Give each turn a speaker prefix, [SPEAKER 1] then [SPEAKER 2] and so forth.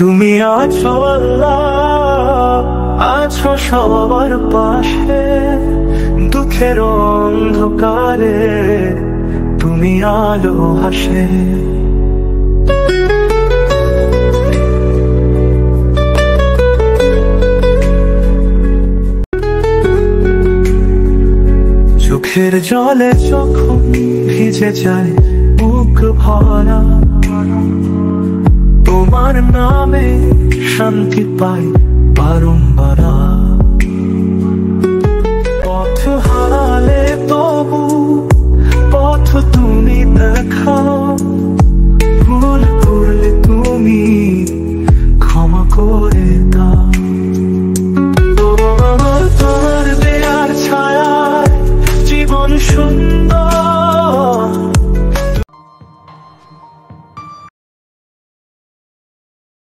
[SPEAKER 1] তুমি আছো আল্লাহ, আছো সবার পাশে, দুঃখের অন্ধকারে তুমি আলো হাসে। চোখের জলে যখন ভিজে যায় বুক ভরা, তোমার নামে শান্তি পাই বারংবার।